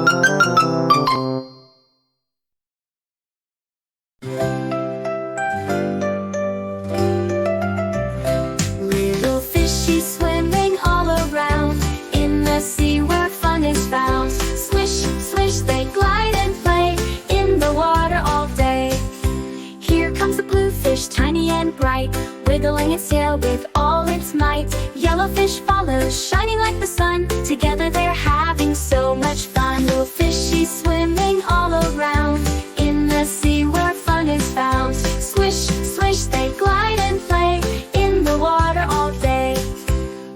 Little fishies swimming all around in the sea where fun is found. Swish, swish, they glide and play in the water all day. Here comes the blue fish, tiny and bright, wiggling its tail with all its might. Yellow fish follows, shining like the sun. Together they're having so much fun. Little fishies swimming all around in the sea where fun is found. Swish, swish, they glide and play in the water all day.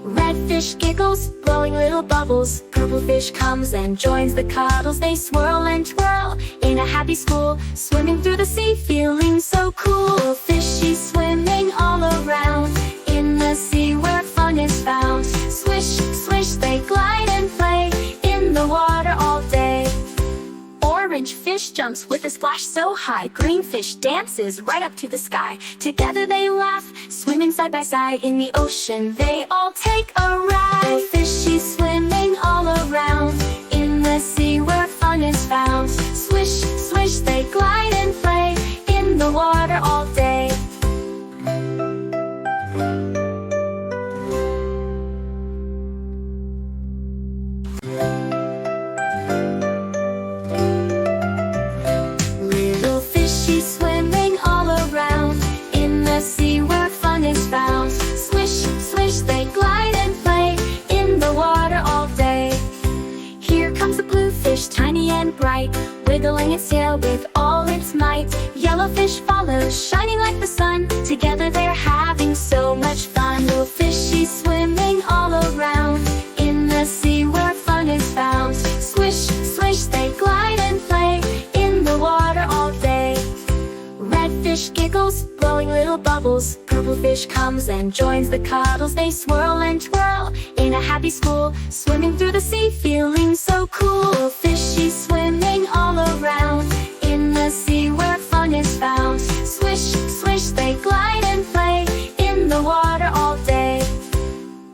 Red fish giggles, blowing little bubbles. Purple fish comes and joins the cuddles. They swirl and twirl in a happy school, swimming through the sea, feeling so cool. Little fishies swimming all around in the sea where fun is found. Swish, swish, they glide and play in the water all day. Orange fish jumps with a splash so high. Green fish dances right up to the sky. Together they laugh, swimming side by side in the ocean. They all take a ride. Fishies swimming all around in the sea where fun is found. Swish, swish, they glide and play in the water all day. Little fishies swimming all around in the sea where fun is found. Swish, swish, they glide and play in the water all day. Here comes the blue fish, tiny and bright, wiggling its tail with all its might. Yellow fish follows, shining like the sun. Together they're having so much fun. Little fishies swimming all around in the sea where fun is found. Swish, swish, they glide and play in the water all day. Red fish giggles, blowing little bubbles. Purple fish comes and joins the cuddles. They swirl and twirl in a happy school, swimming through the sea, feeling so cool. Little fishies swimming all around in the sea where fun is found. Swish, swish, they glide and play in the water all day.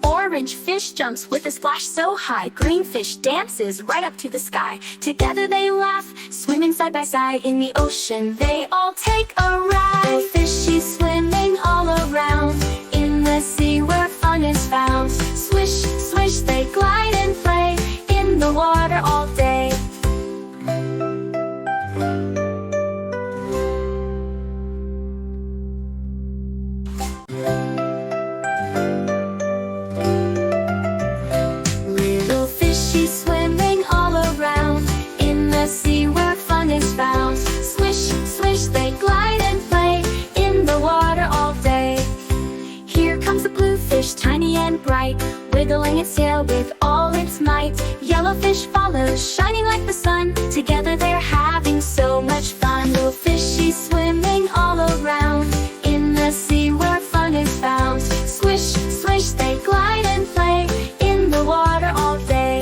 Orange fish jumps with a splash so high. Green fish dances right up to the sky. Together they laugh, swimming side by side in the ocean. They all take a ride. Fishies swimming all around in the sea where fun is found. Swish, swish, they glide and play in the water all day. Little fishies swimming all around in the sea where fun is found. Swish, swish, they glide and play in the water all day. Here comes the blue fish, tiny and bright, wiggling its tail with all its might. Yellow fish follows, shining like the sun. Together they're having so much fun. Little fishies swimming all around in the sea where fun is found. Swish, swish, they glide and play in the water all day.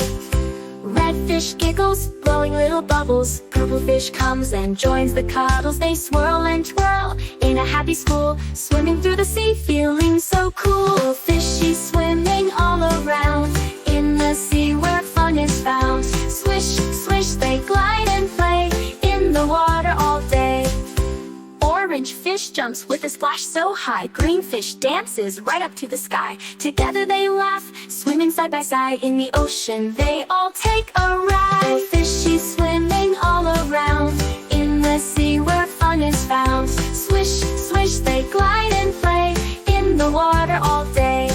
Red fish giggles, blowing little bubbles. Purple fish comes and joins the cuddles. They swirl and twirl in a happy school, swimming through the sea, feeling so cool. Little fishies swimming all around in the sea where fun is found. Swish, swish, they glide and play in the water all day. Orange fish jumps with a splash so high. Green fish dances right up to the sky. Together they laugh, swimming side by side in the ocean. They all take a ride. Fishies swimming all around in the sea where fun is found. Swish, swish, they glide and play in the water all day.